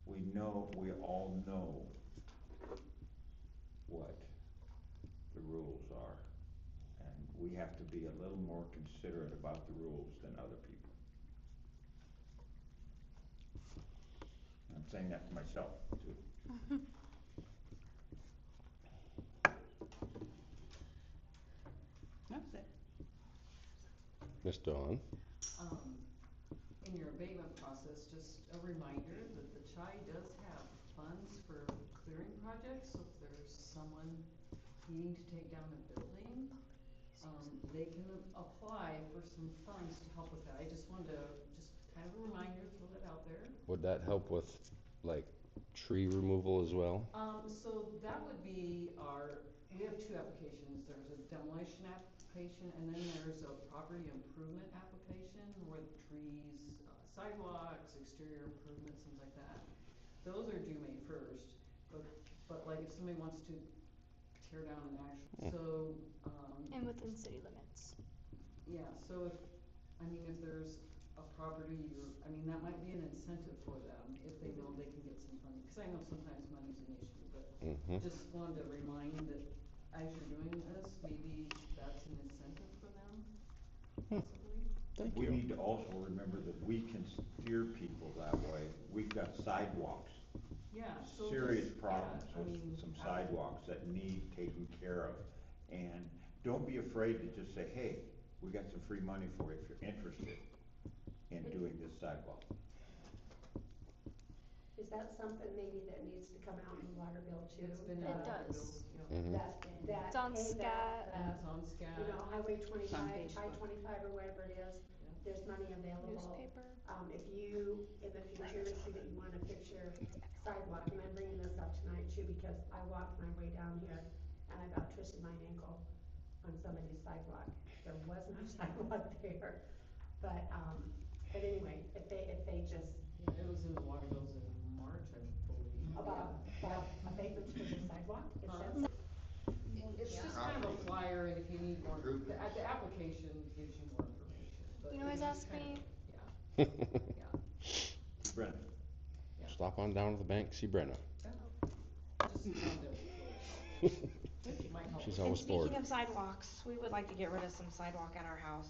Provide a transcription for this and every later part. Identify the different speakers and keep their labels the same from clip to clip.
Speaker 1: we all know what the rules are, and we have to be a little more considerate about the rules than other people. I'm saying that to myself, too.
Speaker 2: That's it.
Speaker 3: Miss Dawn?
Speaker 4: Um, in your abatement process, just a reminder that the CHI does have funds for clearing projects, so if there's someone needing to take down a building, they can apply for some funds to help with that. I just wanted to, just kind of a reminder, throw that out there.
Speaker 3: Would that help with, like, tree removal as well?
Speaker 4: So that would be we have two applications. There's a demolition application, and then there's a property improvement application where the trees, sidewalks, exterior improvements, things like that. Those are due May 1st, but like if somebody wants to tear down an actual,
Speaker 5: And within city limits.
Speaker 4: yeah, so if there's a property, that might be an incentive for them if they know they can get some funding, because I know sometimes money's an issue, but just wanted to remind that as you're doing this, maybe that's an incentive for them, possibly.
Speaker 3: Thank
Speaker 1: We
Speaker 3: you.
Speaker 1: need to also remember that we can steer people that way. We've got sidewalks,
Speaker 4: Yeah, so
Speaker 1: serious
Speaker 4: just,
Speaker 1: problems
Speaker 4: yeah,
Speaker 1: with some sidewalks that need taken care of. And don't be afraid to just say, hey, we got some free money for you if you're interested in doing this sidewalk.
Speaker 6: Is that something maybe that needs to come out in the water bill too?
Speaker 4: It's been in
Speaker 5: It
Speaker 4: water
Speaker 5: does.
Speaker 4: bills, yeah.
Speaker 6: That,
Speaker 5: It's on
Speaker 6: hey,
Speaker 5: SCAT.
Speaker 4: And it's on SCAT.
Speaker 6: Highway
Speaker 2: It's on
Speaker 6: 25,
Speaker 2: Facebook.
Speaker 6: I-25 or whatever it is, there's money available.
Speaker 5: Newspaper.
Speaker 6: If you, in the future, see that you wanna fix your sidewalk, and I'm bringing this up tonight too, because I walked my way down here and I about twisted my ankle on somebody's sidewalk. There was no sidewalk there, but anyway, if they just,
Speaker 4: Yeah, it was in the water bills in March, I believe.
Speaker 6: about abatements for the sidewalk, is that?
Speaker 4: It's just kind of a flyer, and if you need more, the application gives you more information, but.
Speaker 5: You can always
Speaker 4: it's
Speaker 5: ask
Speaker 4: kind
Speaker 5: me.
Speaker 4: of- Yeah,
Speaker 1: Brenna?
Speaker 4: yeah.
Speaker 3: Stop on down to the bank, see Brenna.
Speaker 4: Just wanted to it might help.
Speaker 3: She's
Speaker 7: And
Speaker 3: always bored.
Speaker 7: speaking of sidewalks, we would like to get rid of some sidewalk at our house.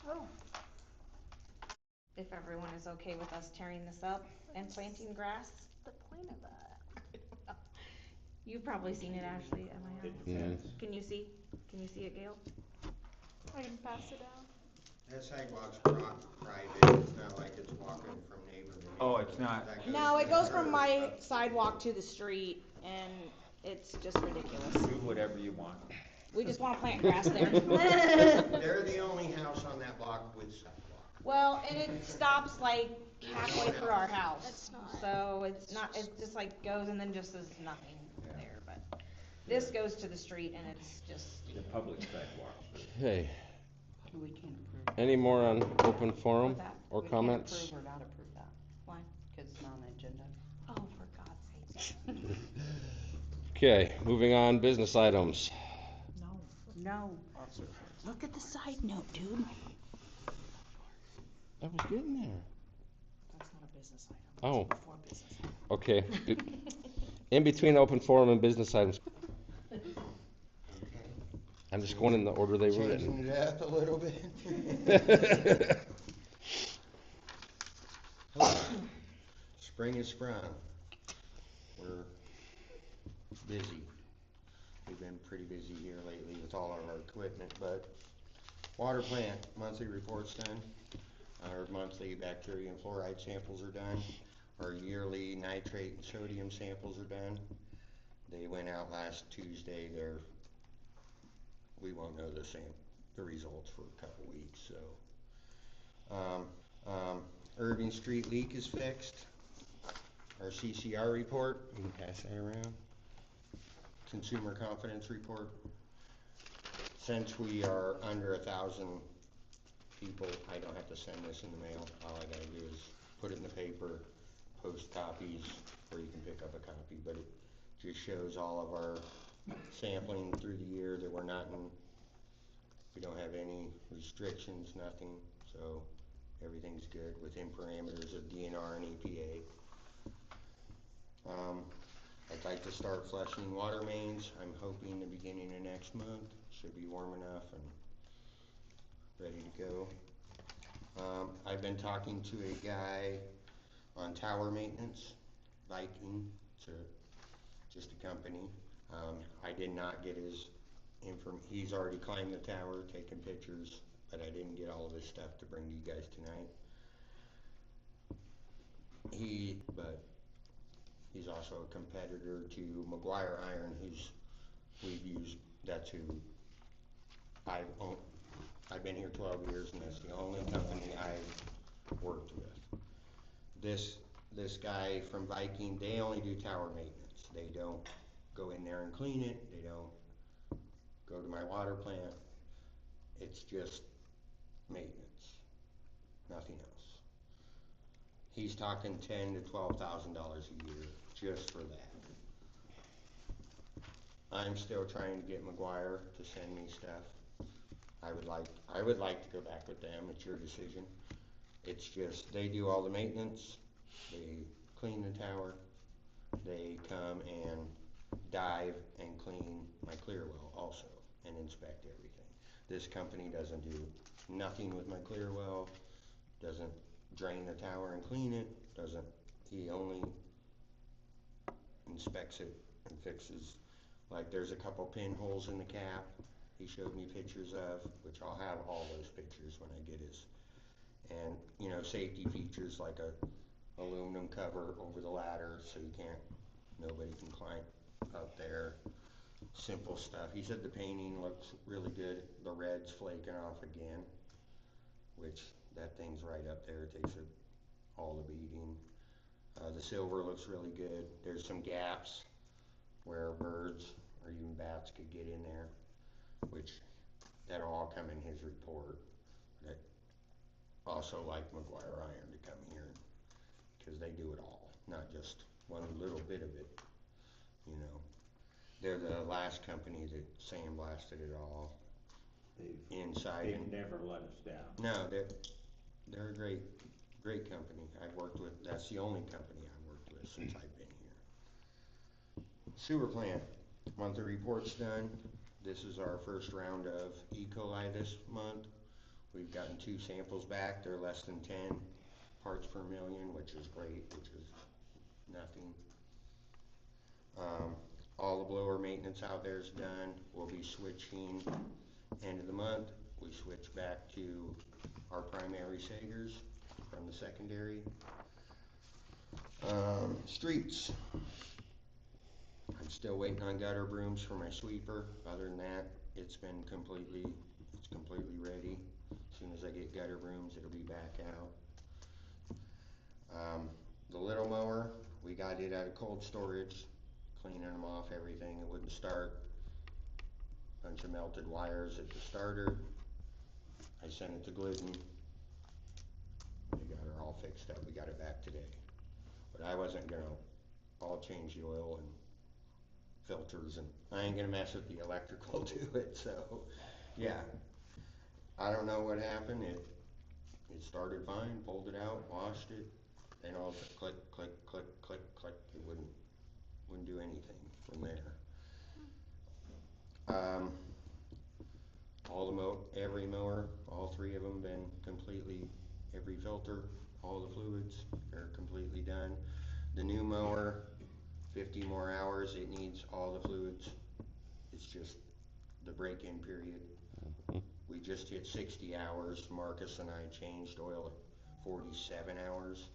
Speaker 5: Oh.
Speaker 7: If everyone is okay with us tearing this up and planting grass.
Speaker 5: The point of that.
Speaker 7: You've probably seen it, Ashley, at my
Speaker 1: It
Speaker 7: house.
Speaker 1: depends.
Speaker 7: Can you see? Can you see it, Gail?
Speaker 5: I can pass it down.
Speaker 8: That sidewalk's private, it's not like it's walking from neighbor to neighbor.
Speaker 1: Oh, it's not.
Speaker 8: That goes
Speaker 7: No, it
Speaker 8: to
Speaker 7: goes
Speaker 8: the
Speaker 7: from
Speaker 8: curb.
Speaker 7: my sidewalk to the street, and it's just ridiculous.
Speaker 1: Do whatever you want.
Speaker 7: We just wanna plant grass there.
Speaker 8: They're the only house on that block with sidewalk.
Speaker 7: Well, and it stops like halfway through our house.
Speaker 5: It's not.
Speaker 7: So it's not, it just like goes and then just is nothing there, but this goes to the street and it's just,
Speaker 1: The public sidewalks.
Speaker 3: Okay,
Speaker 2: We can't approve.
Speaker 3: any more on open forum
Speaker 2: that.
Speaker 3: or
Speaker 2: We
Speaker 3: comments?
Speaker 2: can't approve or not approve that,
Speaker 7: why?
Speaker 2: because it's not on the agenda.
Speaker 7: Oh, for God's sake.
Speaker 3: Okay, moving on, business items.
Speaker 2: No. Look at the side note, dude.
Speaker 3: I was getting there.
Speaker 2: That's not a business item.
Speaker 3: Oh.
Speaker 2: It's before business item.
Speaker 3: Okay. In between open forum and business items,
Speaker 8: Okay.
Speaker 3: I'm just going in the order they were written.
Speaker 8: Changing it up a little bit. Spring is sprung. We're busy. We've been pretty busy here lately with all of our equipment, but water plant, monthly report's done. Our monthly bacteria and fluoride samples are done. Our yearly nitrate and sodium samples are done. They went out last Tuesday. We won't know the results for a couple weeks, so. Irving Street leak is fixed. Our CCR report, you can pass that around. Consumer confidence report. Since we are under 1,000 people, I don't have to send this in the mail. All I gotta do is put it in the paper, post copies, or you can pick up a copy, but it just shows all of our sampling through the year that we don't have any restrictions, nothing, so Everything's good within parameters of DNR and EPA. I'd like to start flushing water mains. I'm hoping the beginning of next month. Should be warm enough and ready to go. I've been talking to a guy on tower maintenance, Viking. It's just a company. I did not get his he's already climbed the tower, taken pictures, but I didn't get all of his stuff to bring to you guys tonight. But he's also a competitor to McGuire Iron, that's who I've been here 12 years, and that's the only company I've worked with. This guy from Viking, they only do tower maintenance. They don't go in there and clean it. They don't go to my water plant. It's just maintenance, nothing else. He's talking $10,000 to $12,000 a year just for that. I'm still trying to get McGuire to send me stuff. I would like to go back with them. It's your decision. It's just they do all the maintenance. They clean the tower. They come and dive and clean my clear well also and inspect everything. This company doesn't do nothing with my clear well, doesn't drain the tower and clean it, he only inspects it and fixes, like there's a couple pinholes in the cap he showed me pictures of, which I'll have all those pictures when I get his, and safety features like a aluminum cover over the ladder so nobody can climb up there. Simple stuff. He said the painting looks really good. The red's flaking off again, which that thing's right up there. It takes all the beating. The silver looks really good. There's some gaps where birds or even bats could get in there, which that'll all come in his report. But also like McGuire Iron to come here because they do it all, not just one little bit of it. They're the last company that sandblasted it all inside.
Speaker 1: They've never let us down.
Speaker 8: No, they're a great company. That's the only company I've worked with since I've been here. Sewer plant, monthly report's done. This is our first round of E. coli this month. We've gotten 2 samples back. They're less than 10 parts per million, which is great, which is nothing. All the blower maintenance out there is done. We'll be switching end of the month. We switch back to our primary Sagers from the secondary. Streets. I'm still waiting on gutter brooms for my sweeper. Other than that, it's completely ready. As soon as I get gutter brooms, it'll be back out. The little mower, we got it out of cold storage, cleaning them off, everything. It wouldn't start. Bunch of melted wires at the starter. I sent it to Glidden. They got her all fixed up. We got it back today. But I wasn't I'll change the oil and filters, and I ain't gonna mess with the electrical to it, so yeah. I don't know what happened. It started fine, pulled it out, washed it, and all the click, click, click, click, click. It wouldn't do anything from there. Every mower, all 3 of them been completely, every filter, all the fluids are completely done. The new mower, 50 more hours, it needs all the fluids. It's just the break-in period. We just hit 60 hours. Marcus and I changed oil at 47 hours.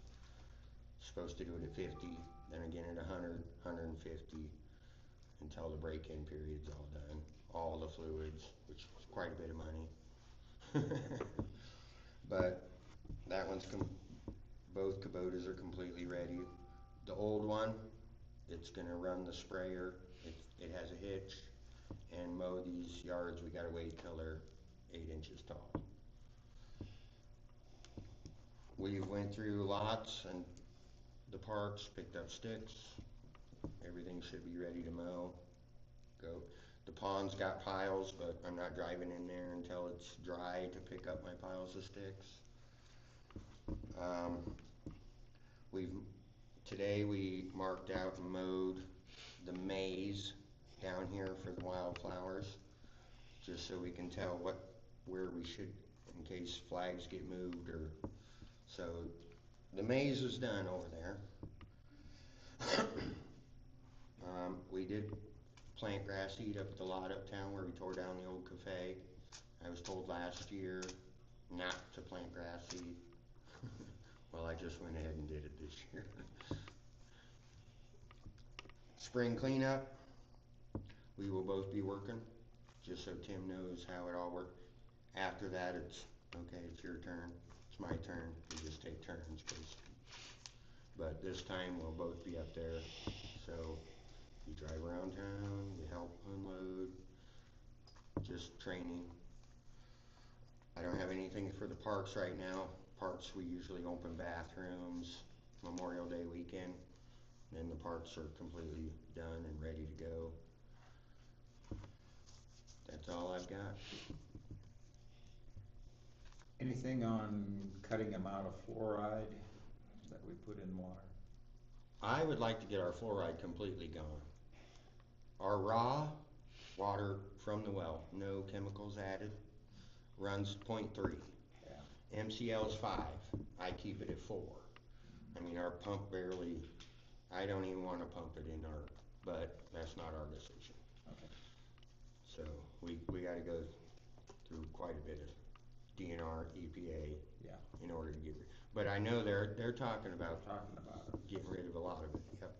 Speaker 8: Supposed to do it at 50, then again at 100, 150, until the break-in period's all done. All the fluids, which is quite a bit of money. But that one's both Kubotas are completely ready. The old one, it's gonna run the sprayer. It has a hitch, and mow these yards. We gotta wait till they're 8 inches tall. We went through lots and the parks, picked up sticks. Everything should be ready to mow. Go. The pond's got piles, but I'm not driving in there until it's dry to pick up my piles of sticks. We've, today we marked out and mowed the maze down here for the wildflowers, just so we can tell where we should, in case flags get moved or, so the maze is done over there. We did plant grass seed up at the lot uptown where we tore down the old cafe. I was told last year not to plant grass seed. Well, I just went ahead and did it this year. Spring cleanup, we will both be working, just so Tim knows how it all works. After that, it's, okay, it's your turn, it's my turn, we just take turns, basically. But this time, we'll both be up there, so you drive around town, you help unload, just training. I don't have anything for the parks right now. Parks, we usually open bathrooms Memorial Day weekend, then the parks are completely done and ready to go. That's all I've got.
Speaker 1: Anything on cutting amount of fluoride that we put in water?
Speaker 8: I would like to get our fluoride completely gone. Our raw water from the well, no chemicals added, runs 0.3.
Speaker 1: Yeah.
Speaker 8: MCL's 5. I keep it at 4. I mean, our pump barely, I don't even want to pump it in our, but that's not our decision.
Speaker 1: Okay.
Speaker 8: So we got to go through quite a bit of DNR, EPA,
Speaker 1: Yeah.
Speaker 8: in order to get rid. But I know they're talking about
Speaker 1: It.
Speaker 8: getting rid of a lot of it. Yep.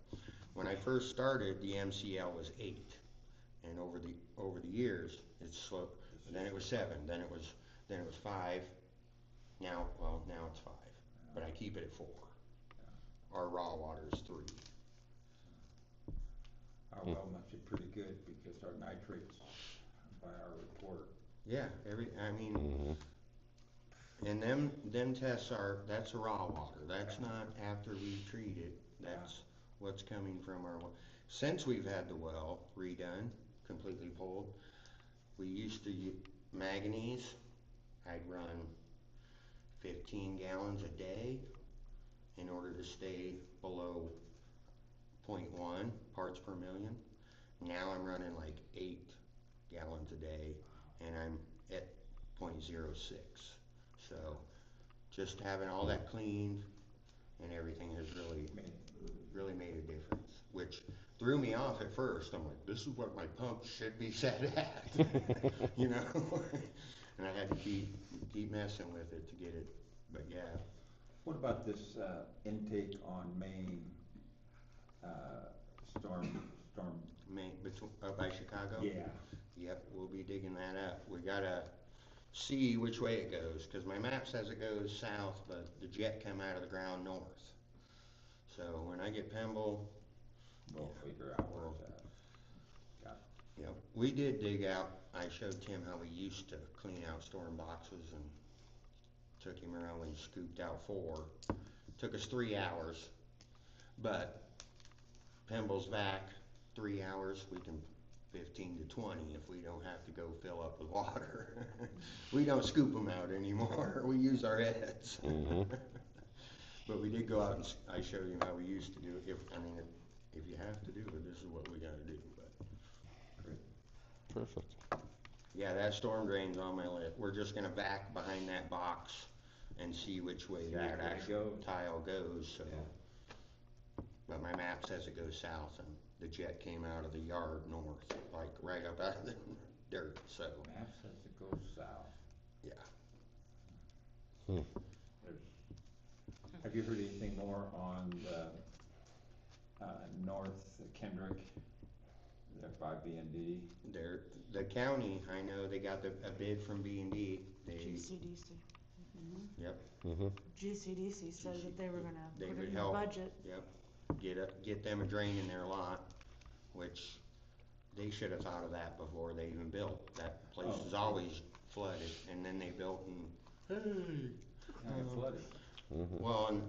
Speaker 8: When I first started, the MCL was 8, and over the years, it's slow. Then it was 7. Then it was 5. Now it's 5. But I keep it at 4. Our raw water is 3.
Speaker 1: Our well must be pretty good because our nitrates by our report.
Speaker 8: Yeah, I mean, and them tests that's raw water. That's not after we treat it. That's what's coming from our well. Since we've had the well redone, completely pulled, we used to use manganese. I'd run 15 gallons a day in order to stay below 0.1 parts per million. Now I'm running like 8 gallons a day, and I'm at 0.06. So just having all that cleaned and everything has really made a difference, which threw me off at first. I'm like, this is what my pump should be set at, you know? And I had to keep messing with it to get it, but yeah.
Speaker 1: What about this intake on Main storm?
Speaker 8: Up by Chicago?
Speaker 1: Yeah.
Speaker 8: Yep, we'll be digging that up. We gotta see which way it goes, because my map says it goes south, but the jet come out of the ground north. So when I get Pemble,
Speaker 1: We'll figure out where it's at. Got it.
Speaker 8: yep, we did dig out. I showed Tim how we used to clean out storm boxes and took him around when he scooped out 4. Took us 3 hours, but Pemble's back 3 hours. We can 15 to 20 if we don't have to go fill up with water. We don't scoop them out anymore. We use our heads. But we did go out and I showed him how we used to do it. If you have to do it, this is what we gotta do. But
Speaker 3: Perfect.
Speaker 8: yeah, that storm drain's on my list. We're just gonna back behind that box and see which way that actual tile goes. So, but my map says it goes south, and the jet came out of the yard north, like right up out of the dirt. So
Speaker 1: Map says it goes south.
Speaker 8: yeah.
Speaker 1: Have you heard anything more on the North Kendrick, there by B&D?
Speaker 8: The county, I know they got a bid from B&D.
Speaker 2: GCDC.
Speaker 8: Yep.
Speaker 2: GCDC said that they were gonna
Speaker 8: They
Speaker 2: put
Speaker 8: would
Speaker 2: it in the
Speaker 8: help.
Speaker 2: budget.
Speaker 8: Yep. Get them a drain in their lot, which they should have thought of that before they even built. That place is always flooded, and then they built and
Speaker 1: Flooded.
Speaker 8: well, and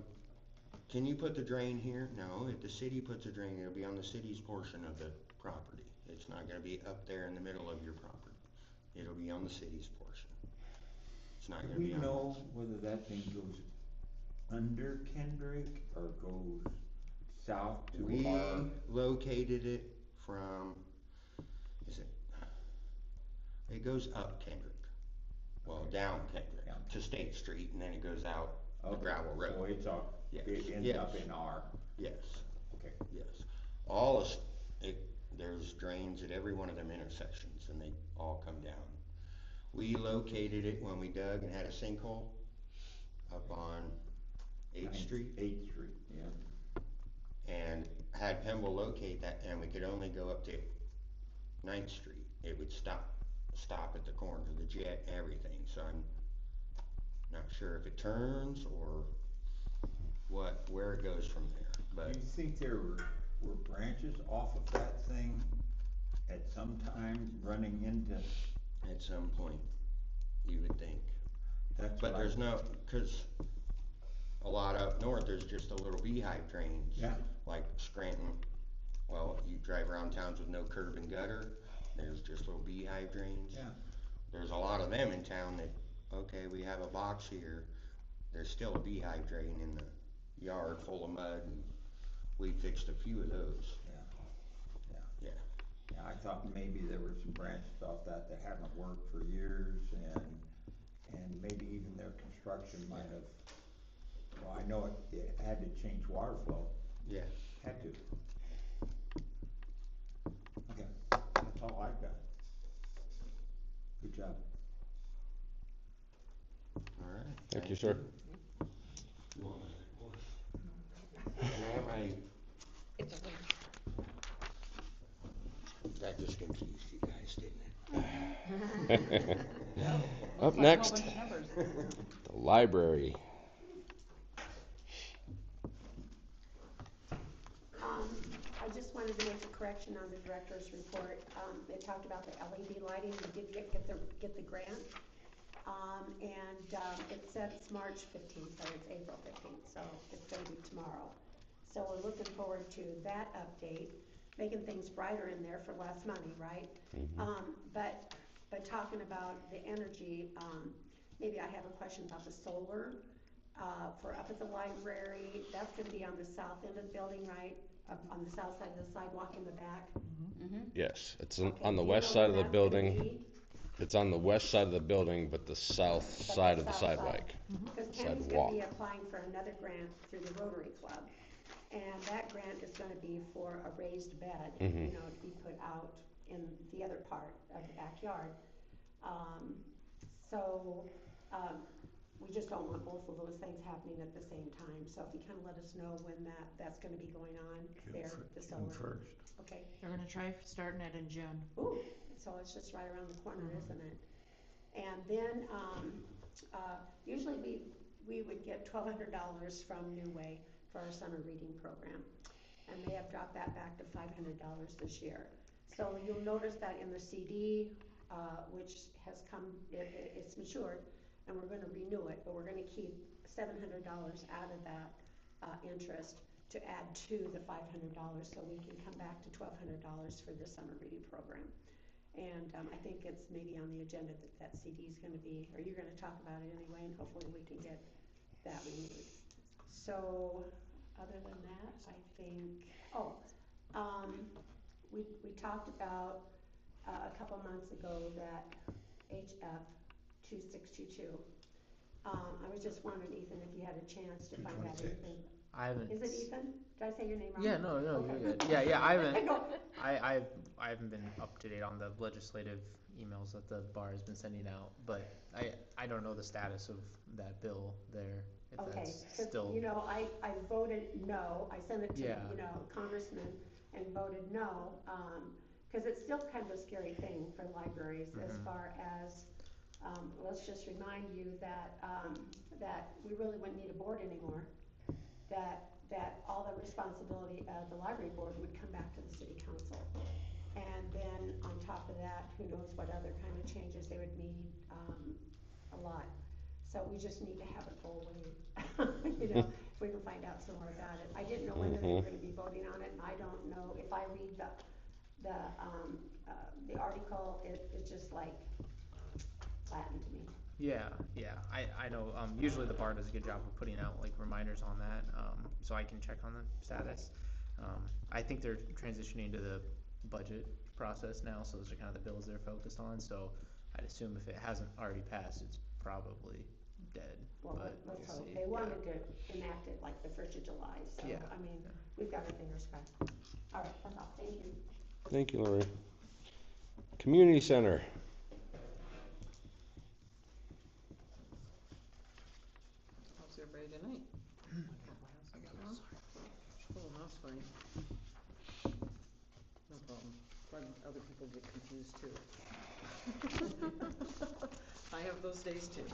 Speaker 8: can you put the drain here? No, if the city puts a drain, it'll be on the city's portion of the property. It's not gonna be up there in the middle of your property. It'll be on the city's portion. It's not
Speaker 1: Do
Speaker 8: gonna
Speaker 1: we
Speaker 8: be on.
Speaker 1: know whether that thing goes under Kendrick or goes south to
Speaker 8: We
Speaker 1: our?
Speaker 8: located it from, it goes up Kendrick, well, down Kendrick
Speaker 1: Down.
Speaker 8: to State Street, and then it goes out the
Speaker 1: Okay,
Speaker 8: gravel
Speaker 1: So
Speaker 8: road.
Speaker 1: it's up,
Speaker 8: Yes.
Speaker 1: it ends
Speaker 8: Yes.
Speaker 1: up in our,
Speaker 8: Yes,
Speaker 1: okay.
Speaker 8: yes. All is, there's drains at every one of them intersections, and they all come down. We located it when we dug and had a sinkhole up on 8th Street,
Speaker 1: 8th Street, yeah.
Speaker 8: and had Pemble locate that, and we could only go up to 9th Street. It would stop at the corner, the jet, everything, so I'm not sure if it turns or where it goes from there, but
Speaker 1: Do you think there were branches off of that thing at some time running into,
Speaker 8: at some point, you would think.
Speaker 1: that's
Speaker 8: But
Speaker 1: what I-
Speaker 8: there's no, cause a lot up north, there's just a little beehive drains.
Speaker 1: Yeah.
Speaker 8: Like Scranton, well, you drive around towns with no curb and gutter, there's just little beehive drains.
Speaker 1: Yeah,
Speaker 8: There's a lot of them in town that, okay, we have a box here, there's still a beehive drain in the yard full of mud, and we fixed a few of those. Yeah.
Speaker 1: yeah, I thought maybe there were some branches off that haven't worked for years and maybe even their construction might have, well, I know it had to change water flow,
Speaker 8: Yeah.
Speaker 1: had to. Okay, that's all I've got. Good job.
Speaker 8: Alright.
Speaker 3: Thank you, sir.
Speaker 7: It's a win.
Speaker 8: That just confused you guys, didn't it?
Speaker 3: Up
Speaker 7: Looks like a whole
Speaker 3: next,
Speaker 7: bunch of numbers.
Speaker 3: the library.
Speaker 6: I just wanted to make a correction on the director's report. It talked about the LED lighting, we did get the grant. It said it's March 15th, but it's April 15th, so it's gonna be tomorrow. So we're looking forward to that update, making things brighter in there for less money, right? But talking about the energy, maybe I have a question about the solar, for up at the library. That's gonna be on the south end of the building, right? Up on the south side of the sidewalk in the back?
Speaker 3: Yes, it's
Speaker 6: Okay,
Speaker 3: on the
Speaker 6: do you
Speaker 3: west
Speaker 6: know
Speaker 3: side of
Speaker 6: where
Speaker 3: the
Speaker 6: that's gonna
Speaker 3: building.
Speaker 6: be?
Speaker 3: It's on the west side of the building, but the south side of the
Speaker 6: south side.
Speaker 3: sidewalk.
Speaker 6: Because Tammy's gonna be
Speaker 3: Sidewalk.
Speaker 6: applying for another grant through the Rotary Club. And that grant is gonna be for a raised bed, you know, to be put out in the other part of the backyard. We just don't want both of those things happening at the same time. So if you kinda let us know when that's gonna be going on there, the solar.
Speaker 1: June 1st.
Speaker 6: Okay.
Speaker 2: They're gonna try starting it in June.
Speaker 6: Ooh, so it's just right around the corner, isn't it? And then, usually we would get $1,200 from New Way for our summer reading program. And they have dropped that back to $500 this year. So you'll notice that in the CD, which has come, it's matured, and we're gonna renew it, but we're gonna keep $700 out of that, interest to add to the $500, so we can come back to $1,200 for the summer reading program. And I think it's maybe on the agenda that CD is gonna be, or you're gonna talk about it anyway, and hopefully we can get that renewed. So, other than that, I think, we talked about, a couple months ago that HF 2622. I was just wondering, Ethan, if you had a chance to find out
Speaker 1: 226.
Speaker 6: anything.
Speaker 9: I haven't.
Speaker 6: Is it Ethan? Did I say your name wrong?
Speaker 9: Yeah, no,
Speaker 6: Okay.
Speaker 9: you're good. Yeah, I haven't.
Speaker 6: No.
Speaker 9: I haven't been up to date on the legislative emails that the bar has been sending out, but I don't know the status of that bill there. If
Speaker 6: Okay,
Speaker 9: that's
Speaker 6: 'cause,
Speaker 9: still.
Speaker 6: you know, I voted no, I sent it to,
Speaker 9: Yeah.
Speaker 6: you know, congressman and voted no, cause it's still kind of a scary thing for libraries as far as, let's just remind you that, that we really wouldn't need a board anymore. That all the responsibility of the library board would come back to the city council. And then on top of that, who knows what other kind of changes they would need, a lot. So we just need to have it go away, you know, if we can find out some more about it. I didn't know whether they were gonna be voting on it, and I don't know, if I read the article, it's just like Latin to me.
Speaker 9: Yeah, I know, usually the bar does a good job of putting out like reminders on that, so I can check on the status. I think they're transitioning to the budget process now, so those are kind of the bills they're focused on, so I'd assume if it hasn't already passed, it's probably dead,
Speaker 6: Well,
Speaker 9: but we'll
Speaker 6: let's hope.
Speaker 9: see.
Speaker 6: They wanted to enact it like the 1st of July, so,
Speaker 9: Yeah,
Speaker 6: I mean,
Speaker 9: yeah.
Speaker 6: we've got our fingers crossed. All right, that's all, thank you.
Speaker 3: Thank you, Lori. Community Center.
Speaker 4: How's everybody tonight? Oh, that's fine. No problem. But other people get confused too. I have those days too.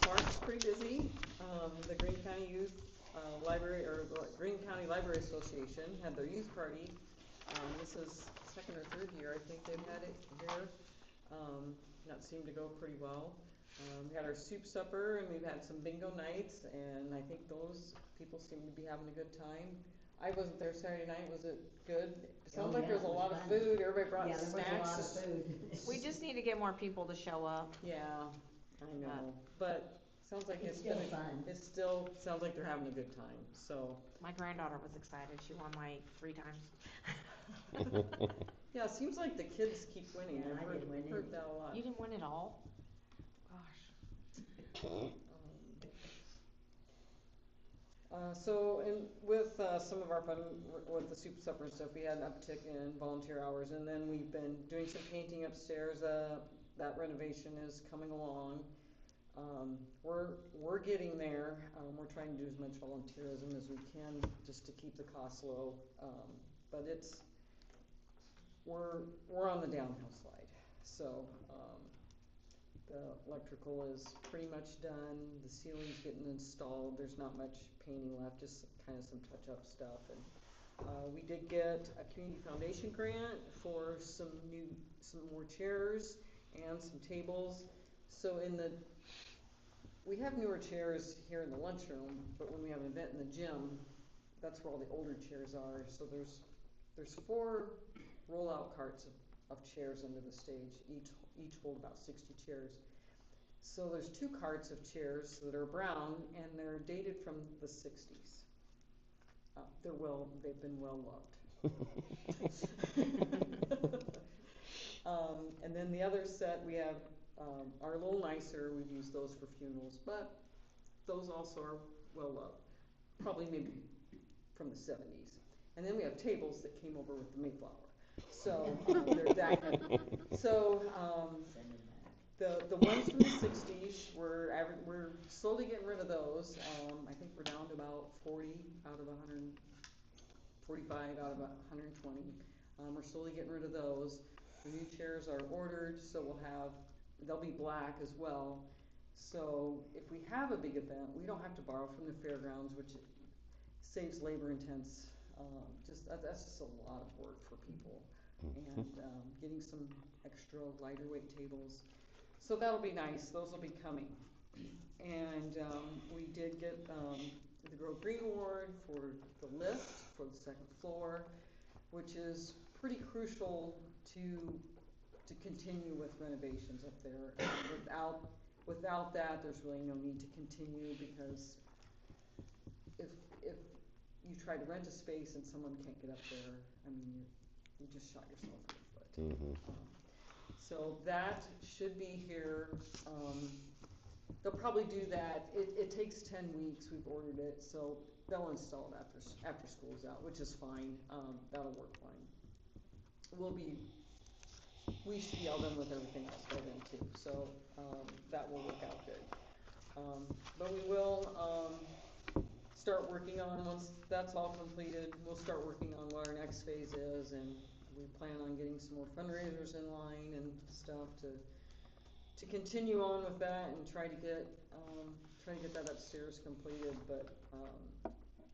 Speaker 4: Mark's pretty busy. The Greene County Youth Library, or the Greene County Library Association had their youth party. This is second or third year, I think they've had it here. That seemed to go pretty well. We had our soup supper and we've had some bingo nights, and I think those people seem to be having a good time. I wasn't there Saturday night, was it good? It sounds like there was a lot of food, everybody brought snacks.
Speaker 6: Yeah, there was a lot of food.
Speaker 7: We just need to get more people to show up.
Speaker 4: Yeah, I know, but sounds like
Speaker 6: It's
Speaker 4: it's been,
Speaker 6: still fun.
Speaker 4: it still sounds like they're having a good time, so.
Speaker 7: My granddaughter was excited, she won like 3 times.
Speaker 4: Yeah, it seems like the kids keep winning,
Speaker 6: Yeah,
Speaker 4: I've
Speaker 6: I didn't win
Speaker 4: heard
Speaker 6: any.
Speaker 4: that a lot.
Speaker 7: You didn't win it all? Gosh.
Speaker 4: So, and with some of our fun, with the soup supper and stuff, we had an uptick in volunteer hours, and then we've been doing some painting upstairs. That renovation is coming along. We're getting there. We're trying to do as much volunteerism as we can just to keep the costs low. But we're on the downhill slide. So, the electrical is pretty much done, the ceiling's getting installed, there's not much painting left, just kind of some touch-up stuff. And we did get a community foundation grant for some more chairs and some tables. So we have newer chairs here in the lunchroom, but when we have an event in the gym, that's where all the older chairs are. So there's 4 roll-out carts of chairs under the stage, each hold about 60 chairs. So there's 2 carts of chairs that are brown, and they're dated from the 60s. They've been well loved. And then the other set, we have, are a little nicer, we've used those for funerals, but those also are well loved. Probably maybe from the 70s. And then we have tables that came over with the Mayflower. So, they're that heavy. So, the ones from the 60s, we're slowly getting rid of those. I think we're down to about 40 out of 145 out of 120. We're slowly getting rid of those. The new chairs are ordered, so they'll be black as well. So if we have a big event, we don't have to borrow from the fairgrounds, which saves labor intense. That's just a lot of work for people. And getting some extra lighter weight tables. So that'll be nice, those will be coming. And we did get the Grove Green Award for the lift for the 2nd floor, which is pretty crucial to continue with renovations up there. Without that, there's really no need to continue, because if you try to rent a space and someone can't get up there, I mean, you just shot yourself in the foot.
Speaker 3: Mm-hmm.
Speaker 4: So that should be here. They'll probably do that. It takes 10 weeks. We've ordered it, so they'll install it after school's out, which is fine. That'll work fine. We should be all done with everything else by then too. So that will work out good. But we will start working on, once that's all completed, we'll start working on what our next phase is, and we plan on getting some more fundraisers in line and stuff to continue on with that and try to get that upstairs completed. But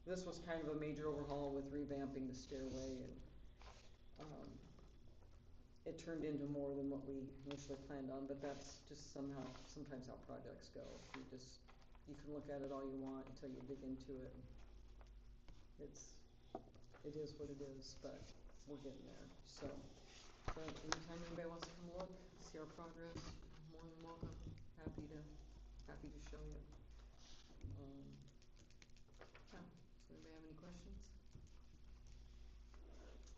Speaker 4: this was kind of a major overhaul with revamping the stairway, and it turned into more than what we initially planned on. But that's just sometimes how projects go. You can look at it all you want until you dig into it. It is what it is, but we're getting there. So anytime anybody wants to come look, see our progress, more than welcome, happy to show you. Yeah, does anybody have any questions?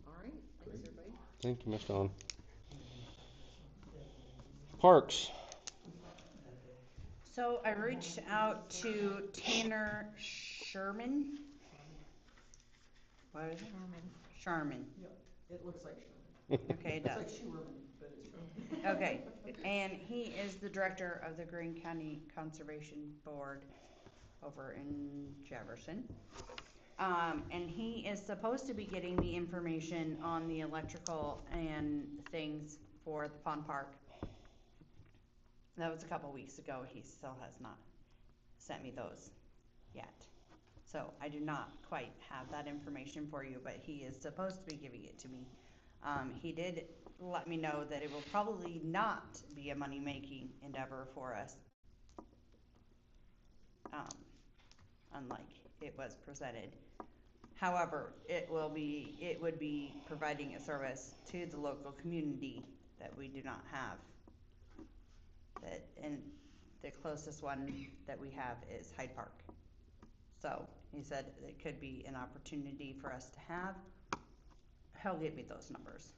Speaker 4: All right, thanks everybody.
Speaker 3: Thank you, Ms. Dawn. Parks.
Speaker 2: So I reached out to Tanner Sherman. What is it? Sherman.
Speaker 4: It looks like Sherman.
Speaker 2: Okay, it
Speaker 4: It's
Speaker 2: does.
Speaker 4: like Sherman, but it's Sherman.
Speaker 2: Okay, and he is the director of the Greene County Conservation Board over in Jefferson. And he is supposed to be getting the information on the electrical and things for the pond park. That was a couple weeks ago. He still has not sent me those yet. So I do not quite have that information for you, but he is supposed to be giving it to me. He did let me know that it will probably not be a money-making endeavor for us. Unlike it was presented. However, it would be providing a service to the local community that we do not have. And the closest one that we have is Hyde Park. So he said it could be an opportunity for us to have. He'll give me those numbers.